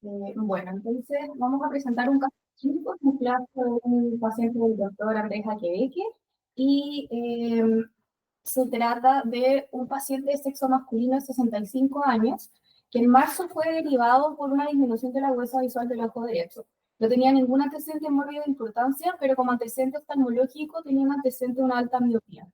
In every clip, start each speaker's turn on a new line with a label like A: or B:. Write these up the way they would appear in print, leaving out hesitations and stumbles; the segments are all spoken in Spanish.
A: Bueno, entonces vamos a presentar un caso clínico en clase de un paciente del doctor Andrés Aquebeque y se trata de un paciente de sexo masculino de 65 años que en marzo fue derivado por una disminución de la agudeza visual del ojo derecho. No tenía ningún antecedente mórbido de importancia, pero como antecedente oftalmológico tenía un antecedente de una alta miopía.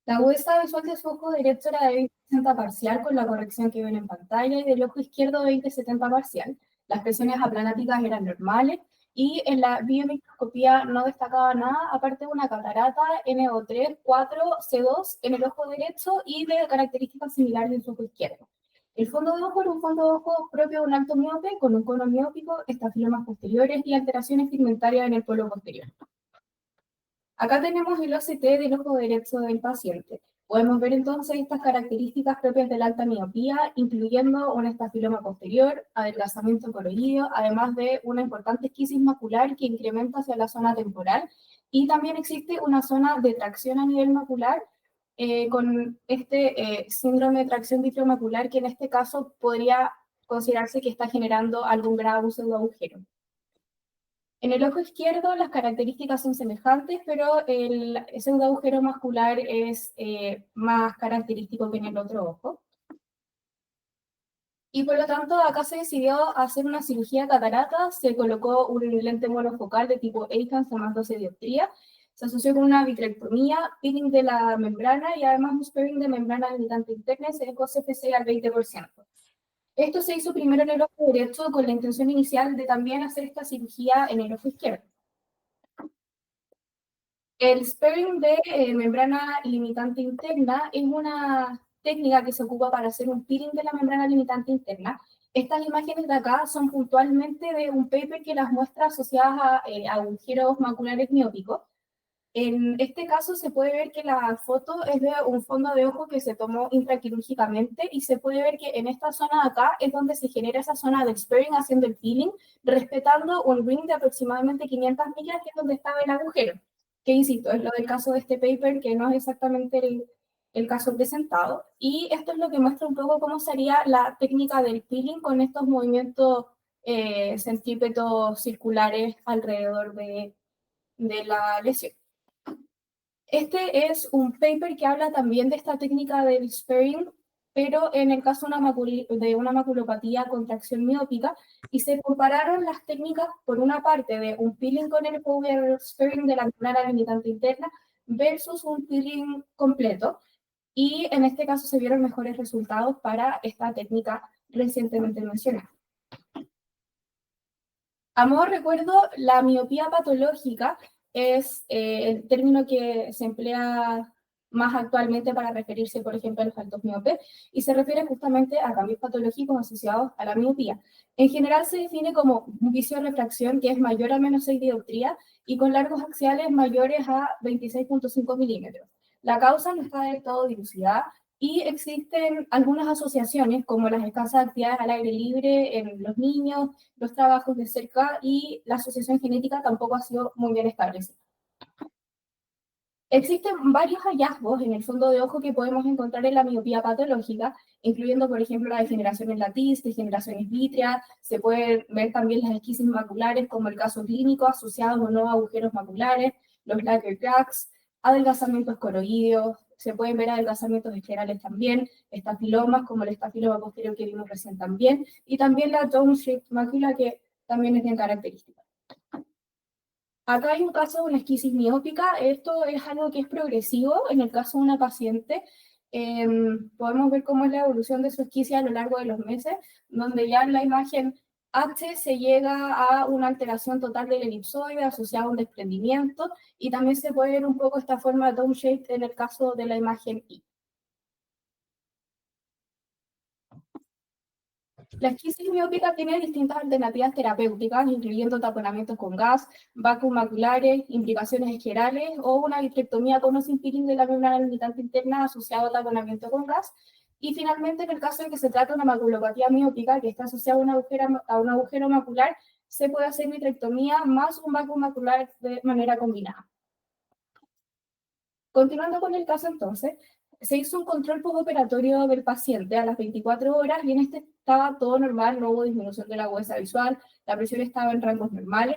A: La agudeza visual de su ojo derecho era de 20/60 parcial con la corrección que ven en pantalla y del ojo izquierdo 20/70 parcial. Las presiones aplanáticas eran normales y en la biomicroscopía no destacaba nada aparte de una catarata NO3, 4, C2 en el ojo derecho y de características similares en su ojo izquierdo. El fondo de ojo era un fondo de ojo propio de un alto miope con un cono miópico, estafilomas posteriores y alteraciones pigmentarias en el polo posterior. Acá tenemos el OCT del ojo derecho del paciente. Podemos ver entonces estas características propias de la alta miopía, incluyendo un estafiloma posterior, adelgazamiento coroideo, además de una importante esquisis macular que incrementa hacia la zona temporal, y también existe una zona de tracción a nivel macular con este síndrome de tracción vitriomacular que en este caso podría considerarse que está generando algún grado pseudoagujero. En el ojo izquierdo las características son semejantes, pero el pseudoagujero macular es más característico que en el otro ojo. Y por lo tanto, acá se decidió hacer una cirugía de catarata, se colocó un lente monofocal de tipo Eyhans a más 12 dioptrías, se asoció con una vitrectomía, peeling de la membrana y además un sparing de membrana limitante interna y se dejó CFC al 20%. Esto se hizo primero en el ojo derecho con la intención inicial de también hacer esta cirugía en el ojo izquierdo. El sparing de membrana limitante interna es una técnica que se ocupa para hacer un peeling de la membrana limitante interna. Estas imágenes de acá son puntualmente de un paper que las muestra asociadas a agujeros maculares miópicos. En este caso se puede ver que la foto es de un fondo de ojo que se tomó intraquirúrgicamente y se puede ver que en esta zona de acá es donde se genera esa zona de sparing haciendo el peeling, respetando un ring de aproximadamente 500 millas, que es donde estaba el agujero. Que insisto, es lo del caso de este paper, que no es exactamente el caso presentado. Y esto es lo que muestra un poco cómo sería la técnica del peeling con estos movimientos centrípetos circulares alrededor de la lesión. Este es un paper que habla también de esta técnica del sparing, pero en el caso de una maculopatía con tracción miópica, y se compararon las técnicas, por una parte, de un peeling con el power sparing de la membrana limitante interna versus un peeling completo, y en este caso se vieron mejores resultados para esta técnica recientemente mencionada. A modo de recuerdo, la miopía patológica es el término que se emplea más actualmente para referirse, por ejemplo, a los altos miopes, y se refiere justamente a cambios patológicos asociados a la miopía. En general se define como un vicio de refracción que es mayor a menos 6 dioptrías y con largos axiales mayores a 26,5 milímetros. La causa no está del todo dilucidada, y existen algunas asociaciones, como las escasas actividades al aire libre en los niños, los trabajos de cerca, y la asociación genética tampoco ha sido muy bien establecida. Existen varios hallazgos en el fondo de ojo que podemos encontrar en la miopía patológica, incluyendo, por ejemplo, la degeneración en la tiz, degeneraciones vítreas, se pueden ver también las esquisis maculares, como el caso clínico, asociados o no a agujeros maculares, los Lager cracks, adelgazamientos coroideos, se pueden ver adelgazamientos esclerales también, estafilomas, como el estafiloma posterior que vimos recién también, y también la dome-shaped macula, que también es bien característica. Acá hay un caso de una esquisis miópica. Esto es algo que es progresivo. En el caso de una paciente, podemos ver cómo es la evolución de su esquisis a lo largo de los meses, donde ya en la imagen H se llega a una alteración total del elipsoide asociada a un desprendimiento, y también se puede ver un poco esta forma dome-shaped en el caso de la imagen I. La esquisis miópica tiene distintas alternativas terapéuticas, incluyendo taponamientos con gas, vacuum maculares, implicaciones esclerales o una vitrectomía con o sin peeling de la membrana limitante interna asociado a taponamiento con gas. Y finalmente, en el caso de que se trate de una maculopatía miópica que está asociada a un agujero macular, se puede hacer vitrectomía más un vacuum macular de manera combinada. Continuando con el caso entonces, Se hizo un control postoperatorio del paciente a las 24 horas y en este estaba todo normal, no hubo disminución de la agudeza visual, la presión estaba en rangos normales,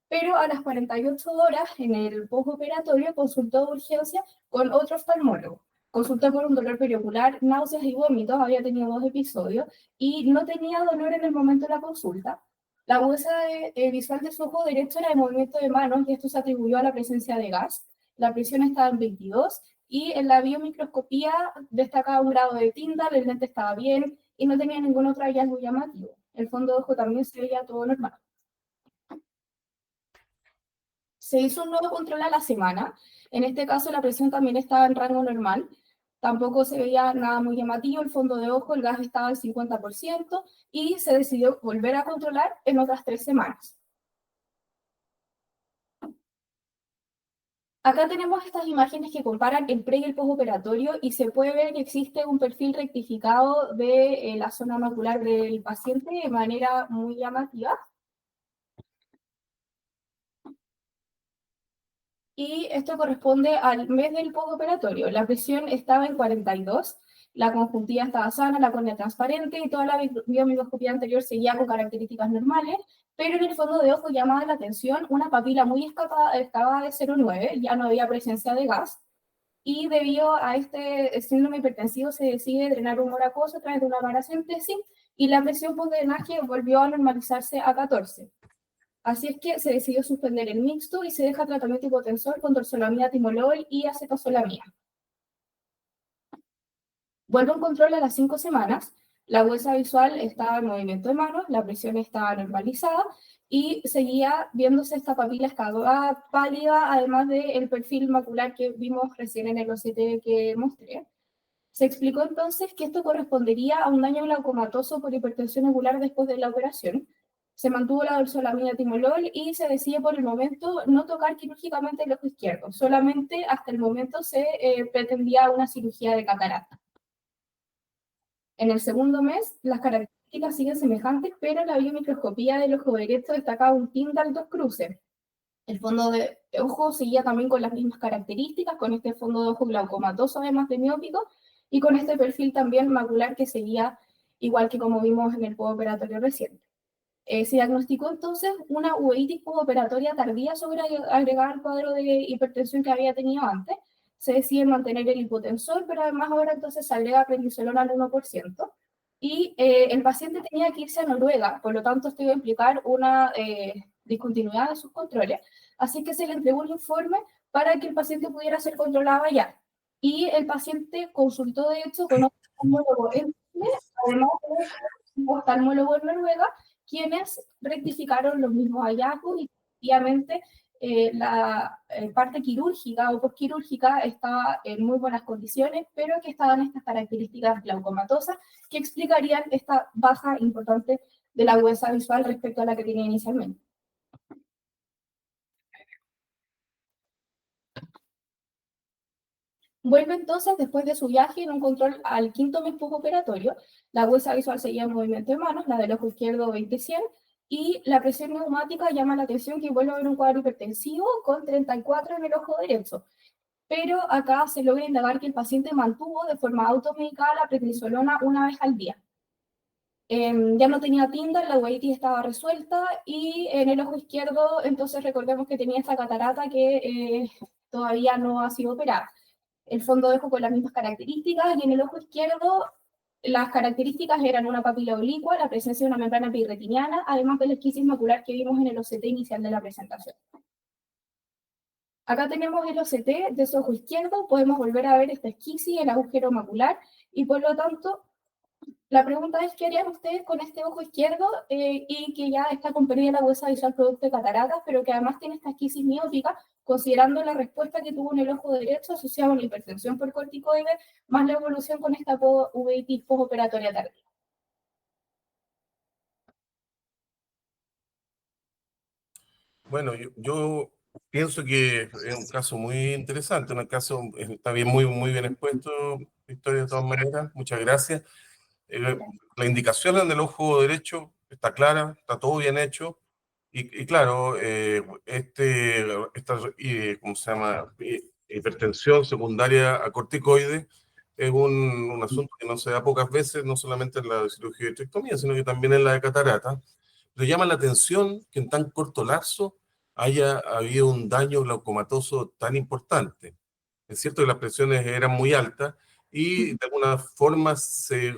A: pero a las 48 horas en el postoperatorio consultó de urgencia con otro oftalmólogo. Consultó por un dolor periocular, náuseas y vómitos, había tenido 2 episodios y no tenía dolor en el momento de la consulta. La agudeza visual de su ojo derecho era de movimiento de manos y esto se atribuyó a la presencia de gas. La presión estaba en 22 y en la biomicroscopía destacaba un grado de Tyndall, el lente estaba bien y no tenía ningún otro hallazgo llamativo. El fondo de ojo también se veía todo normal. Se hizo un nuevo control a la semana. En este caso la presión también estaba en rango normal. Tampoco se veía nada muy llamativo. El fondo de ojo, el gas estaba al 50% y se decidió volver a controlar en otras 3 semanas. Acá tenemos estas imágenes que comparan el pre y el postoperatorio y se puede ver que existe un perfil rectificado de la zona macular del paciente de manera muy llamativa. Y esto corresponde al mes del postoperatorio. La presión estaba en 42, la conjuntiva estaba sana, la córnea transparente y toda la biomicroscopía anterior seguía con características normales, pero en el fondo de ojo llamaba la atención una papila muy escapada, estaba de 0,9, ya no había presencia de gas, y debido a este síndrome hipertensivo se decide drenar humor acuoso a través de una paracentesis y la presión post-drenaje volvió a normalizarse a 14. Así es que se decidió suspender el mixto y se deja tratamiento hipotensor con dorzolamida, timolol y acetazolamida. Vuelve un control a las 5 semanas. La agudeza visual estaba en movimiento de manos, la presión estaba normalizada y seguía viéndose esta papila escabada pálida, además del perfil macular que vimos recién en el OCT que mostré. Se explicó entonces que esto correspondería a un daño glaucomatoso por hipertensión ocular después de la operación. Se mantuvo la dorsolamida timolol y se decide por el momento no tocar quirúrgicamente el ojo izquierdo. Solamente hasta el momento se pretendía una cirugía de catarata. En el segundo mes, las características siguen semejantes, pero en la biomicroscopía del ojo derecho destacaba un Tyndall 2 cruces. El fondo de ojo seguía también con las mismas características, con este fondo de ojo glaucomatoso además de miópico, y con este perfil también macular que seguía igual que como vimos en el postoperatorio reciente. Se diagnosticó entonces una uveitis postoperatoria tardía sobre agregar al cuadro de hipertensión que había tenido antes. Se decide mantener el hipotensor, pero además ahora entonces se agrega prednisolona al 1%. Y el paciente tenía que irse a Noruega, por lo tanto esto iba a implicar una discontinuidad de sus controles. Así que se le entregó un informe para que el paciente pudiera ser controlado allá. Y el paciente consultó de hecho con un oftalmólogo en Chile, además de un oftalmólogo en Noruega, quienes rectificaron los mismos hallazgos y efectivamente la parte quirúrgica o postquirúrgica estaba en muy buenas condiciones, pero que estaban estas características glaucomatosas que explicarían esta baja importante de la agudeza visual respecto a la que tenía inicialmente. Vuelve entonces después de su viaje en un control al quinto mes postoperatorio. La agudeza visual seguía en movimiento de manos, la del ojo izquierdo 20-100, y la presión neumática llama la atención que vuelve a ver un cuadro hipertensivo con 34 en el ojo derecho. Pero acá se logra indagar que el paciente mantuvo de forma automedicada la prednisolona una vez al día. Ya no tenía Tyndall, la uveitis estaba resuelta y en el ojo izquierdo, entonces recordemos que tenía esta catarata que todavía no ha sido operada. El fondo de ojo con las mismas características y en el ojo izquierdo las características eran una papila oblicua, la presencia de una membrana epirretiniana, además de la esquisis macular que vimos en el OCT inicial de la presentación. Acá tenemos el OCT de su ojo izquierdo, podemos volver a ver esta esquisis, el agujero macular, y por lo tanto, la pregunta es, ¿qué harían ustedes con este ojo izquierdo y que ya está con pérdida de la agudeza visual producto de cataratas, pero que además tiene esta esquisis miópica, considerando la respuesta que tuvo en el ojo derecho asociada a una hipertensión por corticoides, más la evolución con esta uveitis postoperatoria tardía?
B: Bueno, yo pienso que es un caso muy interesante, un caso está bien, muy bien expuesto, Victoria, de todas maneras. Muchas gracias. La indicación en el ojo derecho está clara, está todo bien hecho. Y claro, esta, ¿cómo se llama? Hipertensión secundaria a corticoides es un asunto que no se da pocas veces, no solamente en la cirugía de vitrectomía, sino que también en la de catarata. Le llama la atención que en tan corto lapso haya habido un daño glaucomatoso tan importante. Es cierto que las presiones eran muy altas y de alguna forma se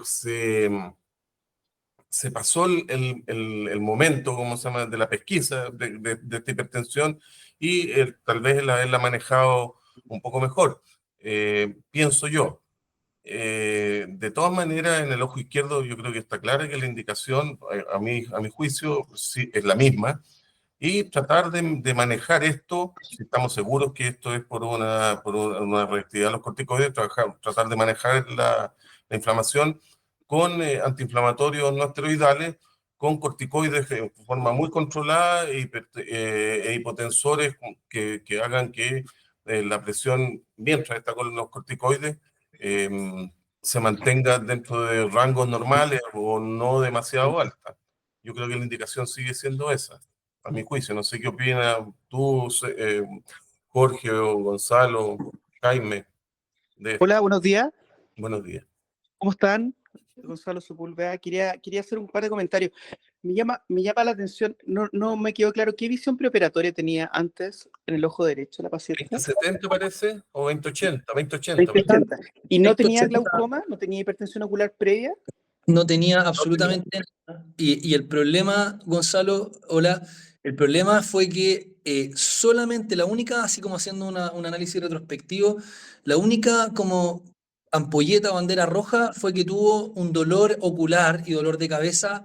B: pasó el momento, ¿cómo se llama?, de la pesquisa de esta hipertensión y tal vez el haberla manejado un poco mejor, pienso yo. De todas maneras, en el ojo izquierdo yo creo que está clara que la indicación, a mi juicio, sí, es la misma. Y tratar de manejar esto, si estamos seguros que esto es por una reactividad de los corticoides, tratar de manejar la inflamación con antiinflamatorios no esteroidales, con corticoides de forma muy controlada e hipotensores que hagan que la presión, mientras está con los corticoides, se mantenga dentro de rangos normales o no demasiado alta. Yo creo que la indicación sigue siendo esa, a mi juicio. No sé qué opinas tú, Jorge o Gonzalo, Jaime, de esto.
C: Hola, buenos días.
B: Buenos días.
C: ¿Cómo están? Gonzalo Sepúlveda. Quería hacer un par de comentarios. Me llama la atención, no me quedó claro, ¿qué visión preoperatoria tenía antes en el ojo derecho la paciente?
B: 2070 parece, o 2080, 2080.
C: 2080. ¿Y no tenía
D: 2080.
C: glaucoma? ¿No tenía hipertensión ocular previa?
D: No tenía absolutamente nada. Y el problema, Gonzalo, hola, el problema fue que solamente la única, así como haciendo un análisis retrospectivo, la única como ampolleta o bandera roja fue que tuvo un dolor ocular y dolor de cabeza,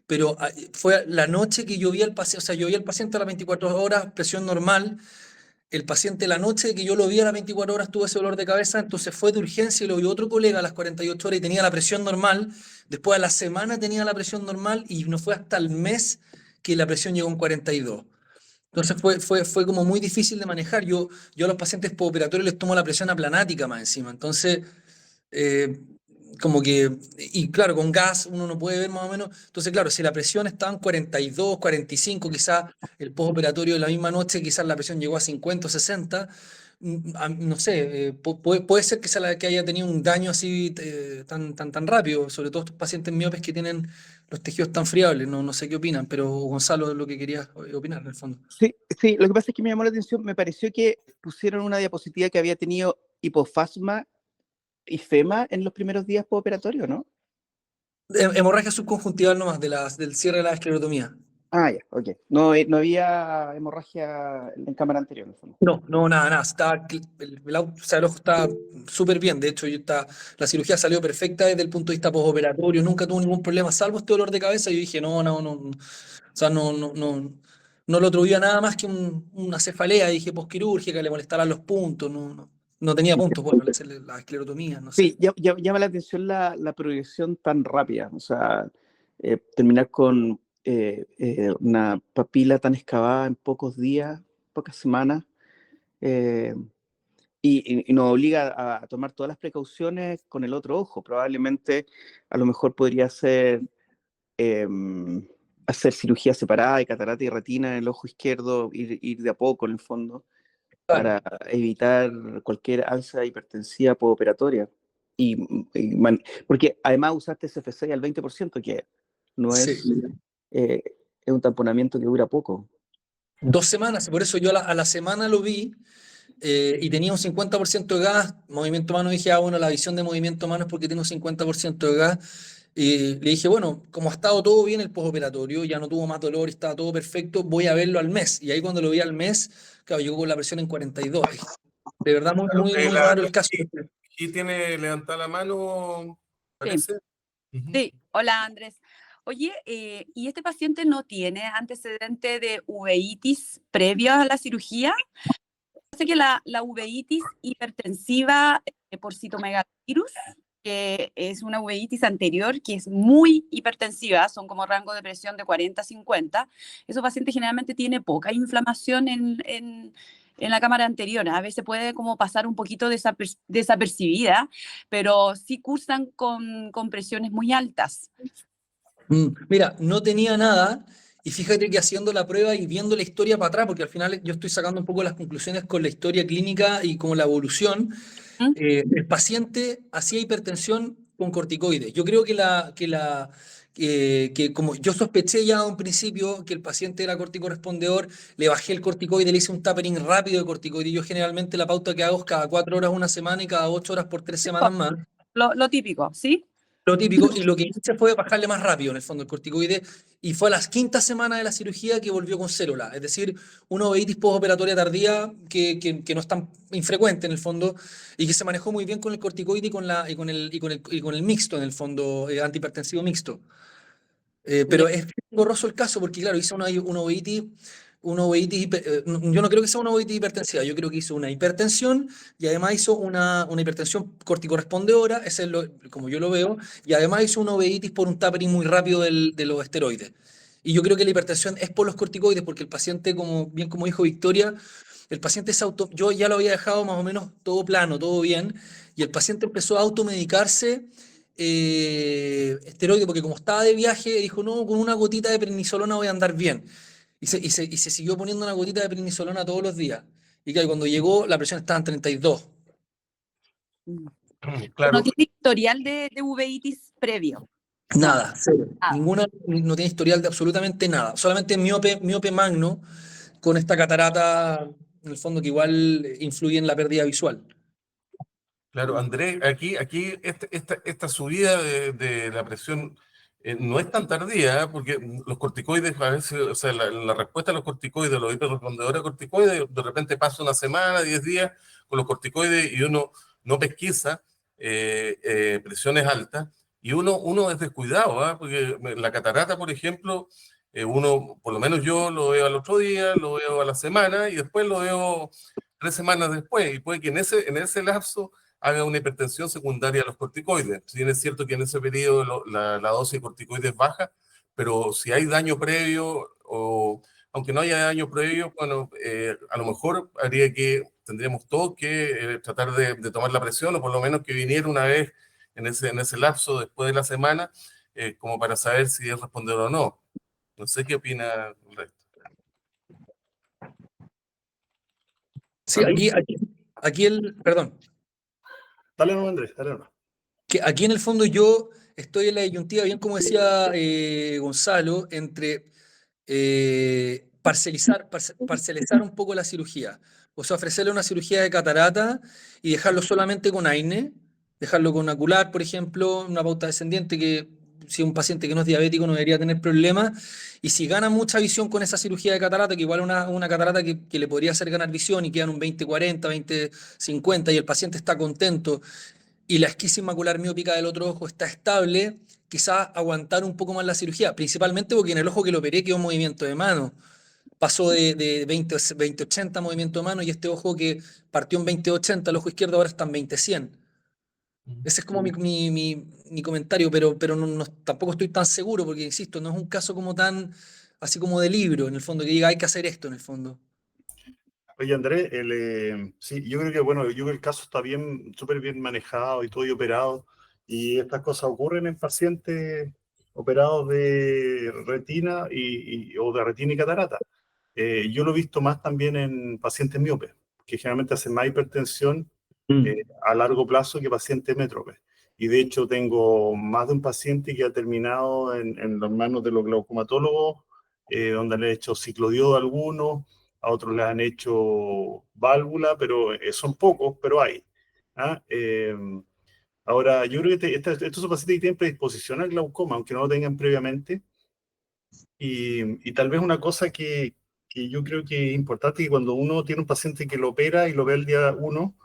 D: pero fue la noche que yo vi al paciente, o sea, yo vi al paciente a las 24 horas, presión normal. El paciente la noche que yo lo vi a las 24 horas tuvo ese dolor de cabeza, entonces fue de urgencia y lo vio otro colega a las 48 horas y tenía la presión normal. Después a la semana tenía la presión normal y no fue hasta el mes que la presión llegó a un 42. Entonces fue como muy difícil de manejar. Yo a los pacientes postoperatorios les tomo la presión aplanática más encima. Entonces, eh, como que, y claro, con gas uno no puede ver más o menos. Entonces, claro, si la presión estaba en 42, 45, quizás el postoperatorio de la misma noche, quizás la presión llegó a 50 o 60. No sé, puede ser que sea la que haya tenido un daño así tan rápido, sobre todo estos pacientes miopes que tienen los tejidos tan friables. No sé qué opinan, pero Gonzalo es lo que quería opinar en el fondo.
C: Sí, lo que pasa es que me llamó la atención, me pareció que pusieron una diapositiva que había tenido hipofasma y FEMA en los primeros días postoperatorios, ¿no?
D: Hemorragia subconjuntival nomás, del cierre de la esclerotomía.
C: Ah, ya, ok. No había hemorragia en cámara anterior, en el fondo.
D: No, nada. Estaba, o sea, el ojo está súper bien. De hecho, la cirugía salió perfecta desde el punto de vista postoperatorio. Nunca tuvo ningún problema, salvo este dolor de cabeza. Y yo dije, no. O sea, no lo atribuía nada más que una cefalea. Dije, posquirúrgica, le molestaban los puntos. No tenía puntos, bueno, la esclerotomía, no sé.
C: Sí, llama la atención la progresión tan rápida. O sea, terminar con una papila tan excavada en pocos días, pocas semanas, y nos obliga a tomar todas las precauciones con el otro ojo. Probablemente, a lo mejor podría ser hacer cirugía separada de catarata y retina en el ojo izquierdo, ir de a poco en el fondo,
D: Claro.
C: para evitar cualquier alza hipertensiva postoperatoria. Porque además usaste CFC al 20%, que no
D: Sí.
C: es un tamponamiento que dura poco.
D: 2 semanas, por eso yo a la semana lo vi. Y tenía un 50% de gas, movimiento mano, dije, bueno, la visión de movimiento mano es porque tiene un 50% de gas. Y le dije, bueno, como ha estado todo bien el postoperatorio, ya no tuvo más dolor, estaba todo perfecto, voy a verlo al mes. Y ahí cuando lo vi al mes, claro, llegó con la presión en 42. De verdad, muy raro el caso.
B: ¿Quién tiene levantada la mano? ¿Parece?
E: Sí, hola Andrés. Oye, ¿y este paciente no tiene antecedente de uveitis previo a la cirugía? Sé que la uveitis hipertensiva por citomegalovirus, que es una uveitis anterior, que es muy hipertensiva, son como rango de presión de 40 a 50. Esos pacientes generalmente tienen poca inflamación en la cámara anterior. A veces puede como pasar un poquito desapercibida, pero sí cursan con presiones muy altas.
D: Mira, no tenía nada Y fíjate que haciendo la prueba y viendo la historia para atrás, porque al final yo estoy sacando un poco las conclusiones con la historia clínica y como la evolución,
E: ¿Mm?
D: el paciente hacía hipertensión con corticoides. Yo creo que como yo sospeché ya a un principio que el paciente era corticorespondedor, le bajé el corticoide, le hice un tapering rápido de corticoide. Yo generalmente la pauta que hago es cada 4 horas una semana y cada 8 horas por 3 semanas más.
E: Lo típico, ¿sí?
D: Lo típico, y lo que hice fue bajarle más rápido en el fondo el corticoide, y fue a las 5.ª semana de la cirugía que volvió con célula, es decir, una uveitis postoperatoria tardía que no es tan infrecuente en el fondo, y que se manejó muy bien con el corticoide y con el mixto en el fondo, antihipertensivo mixto. Pero es engorroso el caso porque, claro, hice una uveitis yo no creo que sea una uveitis hipertensiva, yo creo que hizo una hipertensión y además hizo una hipertensión corticorrespondedora, ese es como yo lo veo, y además hizo una uveitis por un tapering muy rápido de los esteroides. Y yo creo que la hipertensión es por los corticoides, porque el paciente, bien como dijo Victoria, el paciente yo ya lo había dejado más o menos todo plano, todo bien, y el paciente empezó a automedicarse esteroide, porque como estaba de viaje, dijo, no, con una gotita de prednisolona voy a andar bien. Y se siguió poniendo una gotita de prednisolona todos los días. Y claro, cuando llegó, la presión estaba en 32.
B: Claro,
E: No tiene historial de uveitis previo.
D: Nada, cero.
E: Nada.
D: Ninguna, no tiene historial de absolutamente nada. Solamente miope magno con esta catarata, en el fondo, que igual influye en la pérdida visual.
B: claro, Andrés, aquí esta subida de la presión no es tan tardía, porque los corticoides, a veces, o sea, la respuesta a los corticoides, los hiperrespondedores a corticoides, de repente pasa una semana, 10 días con los corticoides y uno no pesquisa presiones altas y uno es descuidado, ¿ah? Porque la catarata, por ejemplo, uno, por lo menos yo lo veo al otro día, lo veo a la semana y después lo veo 3 semanas después y puede que en ese lapso haga una hipertensión secundaria a los corticoides. Si bien es cierto que en ese periodo la dosis de corticoides baja, pero si hay daño previo o aunque no haya daño previo, bueno, a lo mejor tendríamos todos que tratar de tomar la presión o por lo menos que viniera una vez en ese lapso después de la semana, como para saber si es respondedor o no. No sé qué opina el resto.
D: Sí, perdón.
F: Dale no, Andrés, dale no.
D: Que aquí en el fondo yo estoy en la disyuntiva, bien como decía Gonzalo, entre parcelizar un poco la cirugía. O sea, ofrecerle una cirugía de catarata y dejarlo solamente con AINE, dejarlo con acular, por ejemplo, una pauta descendiente que si un paciente que no es diabético no debería tener problemas. Y si gana mucha visión con esa cirugía de catarata, que igual una catarata que le podría hacer ganar visión y quedan un 20-40, 20-50 y el paciente está contento y la esquisis macular miópica del otro ojo está estable, quizás aguantar un poco más la cirugía, principalmente porque en el ojo que lo operé quedó un movimiento de mano. Pasó de 20-80 movimiento de mano y este ojo que partió en 20-80, el ojo izquierdo ahora está en 20-100. Ese es como mi comentario, pero tampoco estoy tan seguro porque, insisto, no es un caso como tan, así como de libro, en el fondo, que diga hay que hacer esto en el fondo.
F: Oye, Andrés, sí, yo creo que, bueno, yo creo que el caso está súper bien manejado y todo y operado, y estas cosas ocurren en pacientes operados de retina o de retina y catarata. Yo lo he visto más también en pacientes miopes, que generalmente hacen más hipertensión a largo plazo que pacientes métropes. Y de hecho tengo más de un paciente que ha terminado en las manos de los glaucomatólogos, donde le han hecho ciclodiodo a algunos, a otros les han hecho válvula, pero son pocos, pero hay. ¿Ah? Ahora, yo creo que estos son pacientes que tienen predisposición al glaucoma, aunque no lo tengan previamente. Y tal vez una cosa que yo creo que es importante, que cuando uno tiene un paciente que lo opera y lo ve el día 1,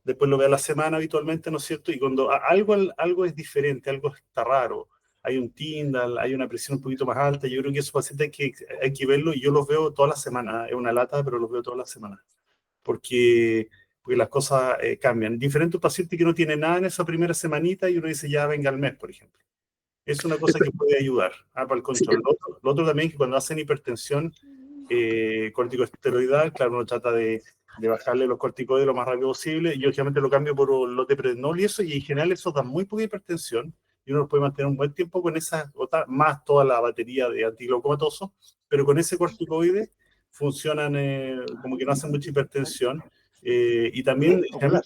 F: después lo ve a la semana habitualmente, ¿no es cierto? Y cuando algo es diferente, algo está raro, hay un Tyndall, hay una presión un poquito más alta, yo creo que esos pacientes hay que verlo, y yo los veo todas las semanas, es una lata, pero los veo todas las semanas, porque las cosas cambian. Diferente un paciente que no tiene nada en esa primera semanita y uno dice ya venga al mes, por ejemplo. Es una cosa que puede ayudar para el control. Lo otro también es que cuando hacen hipertensión corticosteroidal, claro, uno trata de bajarle los corticoides lo más rápido posible. Yo generalmente lo cambio por los de prednol y eso, y en general eso da muy poca hipertensión y uno los puede mantener un buen tiempo con esa, más toda la batería de antiglucomatoso, pero con ese corticoide funcionan como que no hacen mucha hipertensión. Y también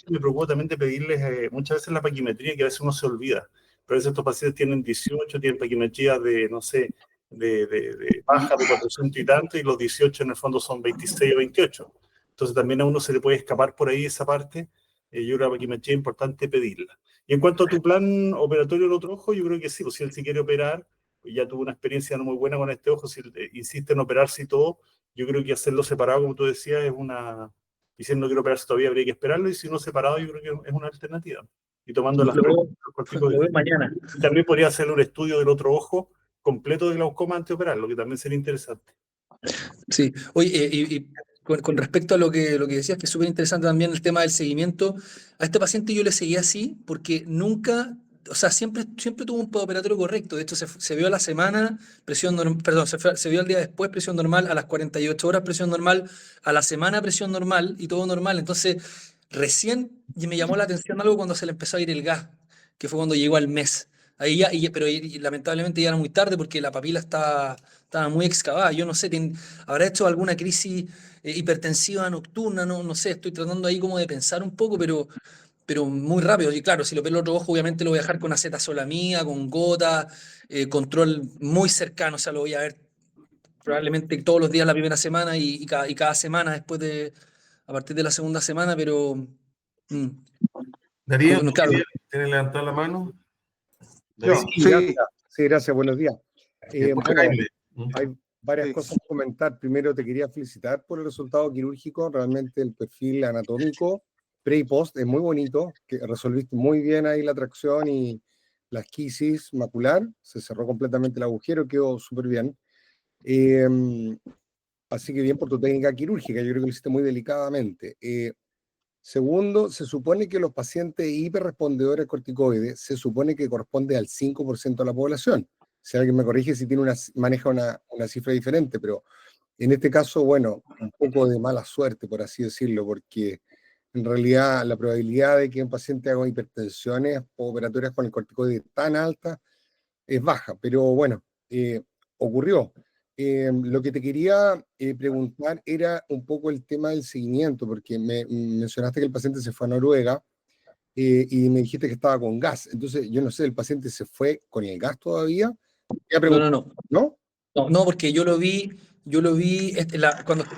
F: me preocupa también de pedirles muchas veces la paquimetría, que a veces uno se olvida. Pero a veces estos pacientes tienen 18, tienen paquimetría de, no sé, de baja de 400 y tanto, y los 18 en el fondo son 26 o 28. Entonces también a uno se le puede escapar por ahí esa parte. Yo creo que me es importante pedirla. Y en cuanto a tu plan operatorio del otro ojo, yo creo que sí, pues si él se quiere operar, pues ya tuvo una experiencia no muy buena con este ojo, si él insiste en operarse y todo, yo creo que hacerlo separado, como tú decías, es una... Y si él no quiere operarse todavía, habría que esperarlo, y si no separado, yo creo que es una alternativa. Y tomando las
D: Lo
F: corticoides.
D: veo mañana.
F: Y también podría hacer un estudio del otro ojo completo de glaucoma antes de operarlo, que también sería interesante.
D: Sí, oye, y con respecto a lo que decías, que es súper interesante también el tema del seguimiento, a este paciente yo le seguí así porque nunca, o sea, siempre tuvo un postoperatorio correcto. De hecho, se vio a la semana, presión normal, perdón, se vio al día después, presión normal, a las 48 horas, presión normal, a la semana, presión normal y todo normal. Entonces, recién me llamó la atención algo cuando se le empezó a ir el gas, que fue cuando llegó al mes. Ahí ya, pero lamentablemente ya era muy tarde porque la papila estaba muy excavada. Yo no sé, ¿habrá hecho alguna crisis hipertensiva nocturna? No sé, estoy tratando ahí como de pensar un poco, pero muy rápido. Y claro, si lo veo el otro ojo, obviamente lo voy a dejar con acetazolamida, con gota, control muy cercano, o sea, lo voy a ver probablemente todos los días la primera semana y cada semana a partir de la segunda semana, pero
B: Darío,
D: claro.
B: ¿tienes levantado la mano?
G: Yo,
B: Darío.
G: sí, gracias, buenos días. Bueno,
B: Jaime.
G: hay varias cosas que comentar. Primero, te quería felicitar por el resultado quirúrgico. Realmente el perfil anatómico, pre y post, es muy bonito, que resolviste muy bien ahí la tracción y la esquisis macular. Se cerró completamente el agujero, quedó súper bien. Así que bien por tu técnica quirúrgica, yo creo que lo hiciste muy delicadamente. Segundo, se supone que los pacientes hiperrespondedores a corticoides se supone que corresponde al 5% de la población. Si alguien me corrige si maneja una cifra diferente, pero en este caso, bueno, un poco de mala suerte, por así decirlo, porque en realidad la probabilidad de que un paciente haga hipertensiones operatorias con el corticoide tan alta es baja, pero bueno, ocurrió. Lo que te quería preguntar era un poco el tema del seguimiento, porque me mencionaste que el paciente se fue a Noruega y me dijiste que estaba con gas. Entonces, yo no sé, ¿el paciente se fue con el gas todavía?
D: No.
G: ¿No?
D: No, porque cuando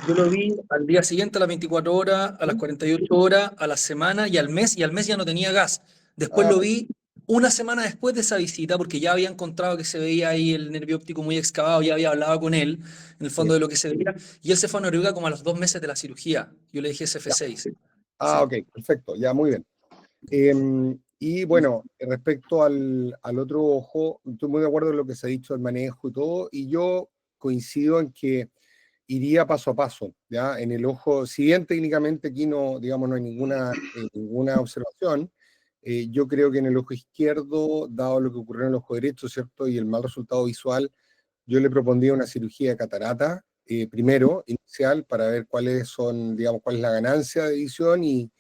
D: yo lo vi al día siguiente, a las 24 horas, a las 48 horas, a la semana y al mes ya no tenía gas. Después
G: Ah,
D: lo vi una semana después de esa visita, porque ya había encontrado que se veía ahí el nervio óptico muy excavado, ya había hablado con él, en el fondo de lo que se veía, y él se fue a Noruega como a los 2 meses de la cirugía. Yo le dije SF6.
G: ah,
D: Sí.
G: ok, perfecto, ya, muy bien. Y bueno, respecto al otro ojo, estoy muy de acuerdo en lo que se ha dicho, el manejo y todo, y yo coincido en que iría paso a paso, ¿ya? En el ojo, si bien técnicamente aquí no, digamos, no hay ninguna observación, yo creo que en el ojo izquierdo, dado lo que ocurrió en el ojo derecho, ¿cierto? Y el mal resultado visual, yo le propondría una cirugía de catarata, primero, inicial, para ver cuáles son, digamos, cuál es la ganancia de visión y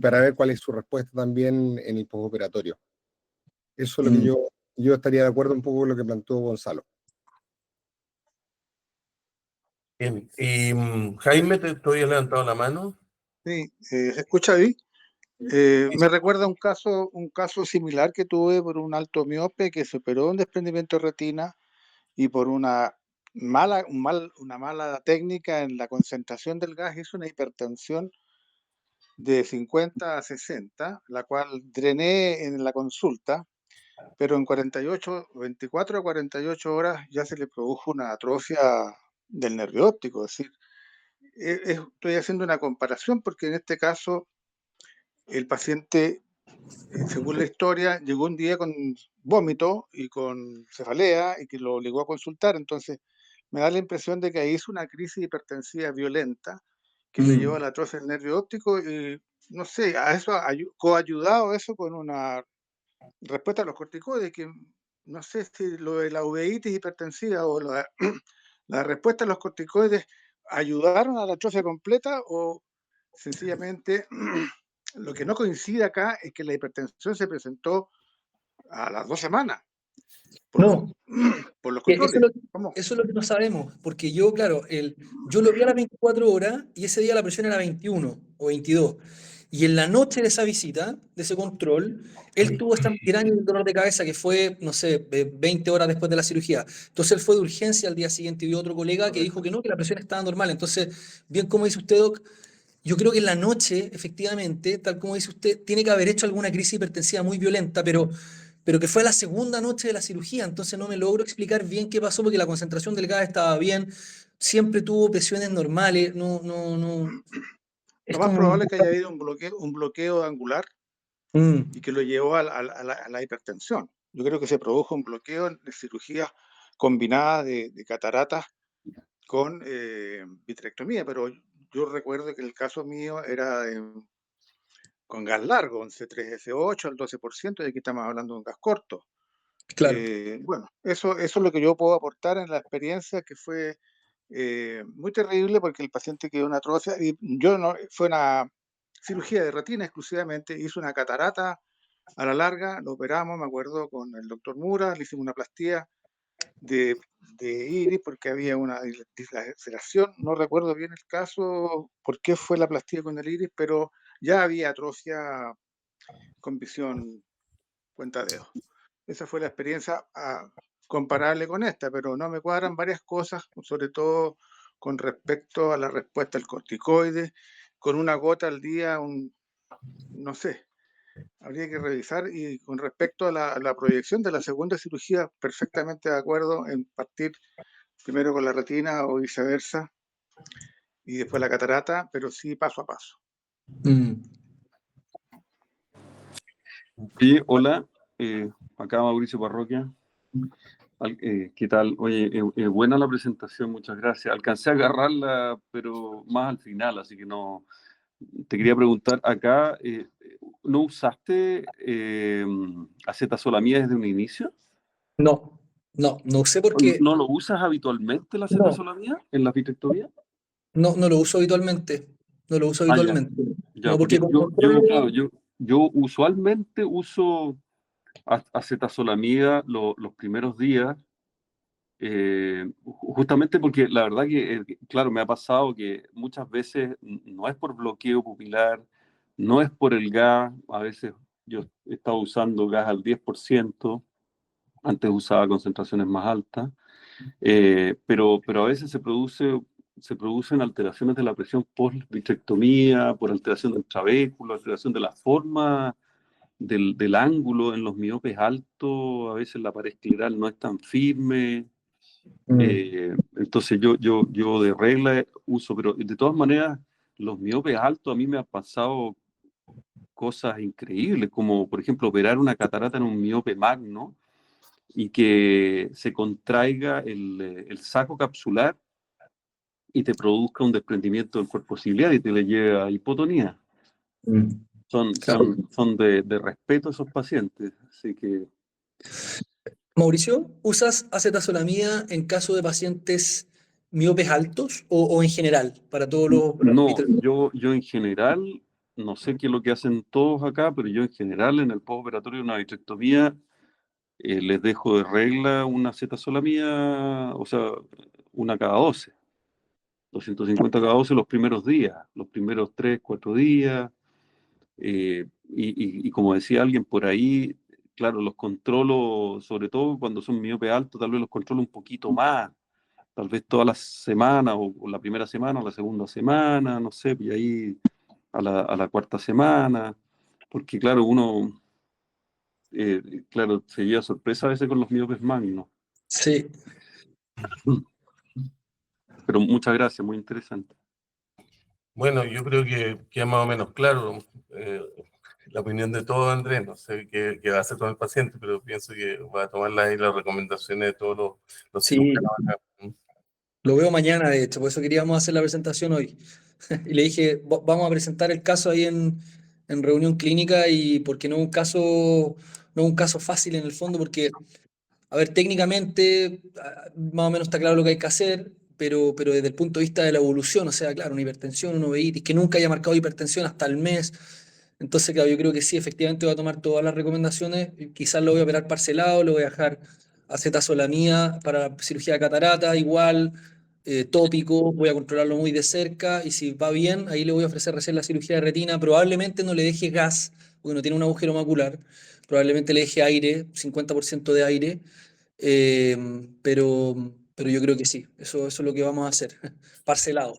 G: para ver cuál es su respuesta también en el postoperatorio. Eso es lo que yo estaría de acuerdo un poco con lo que planteó Gonzalo.
B: Bien. Y Jaime, ¿te habías levantado la mano?
H: Sí, ¿se escucha ahí? Me recuerda un caso similar que tuve por un alto miope que superó un desprendimiento de retina y por una mala técnica en la concentración del gas hizo una hipertensión de 50 a 60, la cual drené en la consulta, pero en 24 a 48 horas ya se le produjo una atrofia del nervio óptico. Es decir, estoy haciendo una comparación porque en este caso el paciente, según la historia, llegó un día con vómito y con cefalea y que lo obligó a consultar. Entonces, me da la impresión de que ahí hizo una crisis hipertensiva violenta que le llevó a la atrofia del nervio óptico y no sé, a eso coayudado eso con una respuesta a los corticoides, que no sé si lo de la uveitis hipertensiva o la respuesta a los corticoides ayudaron a la atrofia completa o sencillamente lo que no coincide acá es que la hipertensión se presentó a las 2 semanas por
D: No,
H: por los
D: que eso es
H: controles.
D: lo que,
H: ¿Cómo?
D: eso es lo que no sabemos, porque yo, claro, yo lo vi a las 24 horas y ese día la presión era 21 o 22. Y en la noche de esa visita, de ese control, él tuvo esta migraña y el dolor de cabeza que fue, no sé, 20 horas después de la cirugía. Entonces él fue de urgencia al día siguiente y vio otro colega que dijo que no, que la presión estaba normal. Entonces, bien como dice usted, Doc, yo creo que en la noche, efectivamente, tal como dice usted, tiene que haber hecho alguna crisis hipertensiva muy violenta, pero que fue la segunda noche de la cirugía, entonces no me logro explicar bien qué pasó porque la concentración del gas estaba bien, siempre tuvo presiones normales, no, es
H: Lo más
D: como...
H: probable es que haya habido un bloqueo angular
D: Mm,
H: y que lo llevó a la hipertensión. Yo creo que se produjo un bloqueo de cirugía combinada de cataratas con vitrectomía, pero yo recuerdo que el caso mío era con gas largo, un C3S8 al 12%, y aquí estamos hablando de un gas corto.
D: claro.
H: Bueno, eso es lo que yo puedo aportar en la experiencia, que fue muy terrible porque el paciente quedó en atrocia y yo no, fue una cirugía de retina exclusivamente, hizo una catarata a la larga, lo operamos, me acuerdo, con el doctor Mura, le hicimos una plastía de, de iris porque había una dislaceración, no recuerdo bien el caso, por qué fue la plastía con el iris, pero ya había atrofia con visión cuenta dedos. Esa fue la experiencia comparable con esta, pero no me cuadran varias cosas, sobre todo con respecto a la respuesta al corticoide, con una gota al día, no sé, habría que revisar. Y con respecto a la proyección de la segunda cirugía, perfectamente de acuerdo en partir primero con la retina o viceversa y después la catarata, pero sí paso a paso.
D: Mm.
I: Sí, hola, acá Mauricio Parroquia. ¿Qué tal? Oye, buena la presentación, muchas gracias. Alcancé a agarrarla, pero más al final, así que no. Te quería preguntar, acá, ¿no usaste acetazolamida desde un inicio?
D: No sé por qué,
I: ¿No lo usas habitualmente la
D: no,
I: acetazolamida en la vitrectomía?
D: no lo uso habitualmente, no lo uso
I: Ah, ya,
D: habitualmente,
I: ya,
D: no porque
I: porque
D: con
I: claro,
D: control...
I: yo usualmente uso acetazolamida los primeros días. Justamente porque la verdad que, claro, me ha pasado que muchas veces no es por bloqueo pupilar, no es por el gas, a veces yo he estado usando gas al 10%, antes usaba concentraciones más altas, pero a veces se producen alteraciones de la presión por vitrectomía, por alteración del trabéculo, alteración de la forma del ángulo en los miopes altos, a veces la pared escleral no es tan firme. Entonces yo de regla uso, pero de todas maneras, los miopes altos a mí me han pasado cosas increíbles, como por ejemplo operar una catarata en un miope magno y que se contraiga el saco capsular y te produzca un desprendimiento del cuerpo ciliar y te le lleve a hipotonía.
D: Mm, claro.
I: Son de respeto a esos pacientes, así que
D: Mauricio, ¿usas acetazolamida en caso de pacientes miopes altos o en general para todos los
I: no, yo en general, no sé qué es lo que hacen todos acá, pero yo en general en el postoperatorio de una vitrectomía les dejo de regla una acetazolamida, o sea, una cada 12, 250 cada 12 los primeros días, los primeros 3, 4 días, y como decía alguien por ahí, claro, los controlo, sobre todo cuando son miope alto, tal vez los controlo un poquito más, tal vez todas las semanas, o la primera semana, o la segunda semana, no sé, y ahí a la cuarta semana, porque claro, uno, claro, se lleva sorpresa a veces con los miopes magnos.
D: Sí.
I: Pero muchas gracias, muy interesante.
B: Bueno, yo creo que queda más o menos claro la opinión de todo Andrés. No sé qué va a hacer con el paciente, pero pienso que va a tomar las recomendaciones de todos los
D: Sí,
B: cirujanos acá.
D: lo veo mañana, de hecho, por eso queríamos hacer la presentación hoy. Y le dije, Vamos a presentar el caso ahí en reunión clínica y porque no es un caso fácil en el fondo, porque, a ver, técnicamente más o menos está claro lo que hay que hacer, pero desde el punto de vista de la evolución, o sea, claro, una hipertensión, una uveitis, que nunca haya marcado hipertensión hasta el mes, Entonces, claro, yo creo que sí, efectivamente voy a tomar todas las recomendaciones. Quizás lo voy a operar parcelado, lo voy a dejar acetazolamida para cirugía de catarata, igual, tópico, voy a controlarlo muy de cerca y si va bien, ahí le voy a ofrecer recién la cirugía de retina. Probablemente no le deje gas, porque no tiene un agujero macular. Probablemente le deje aire, 50% de aire. Pero yo creo que sí, eso es lo que vamos a hacer, parcelado.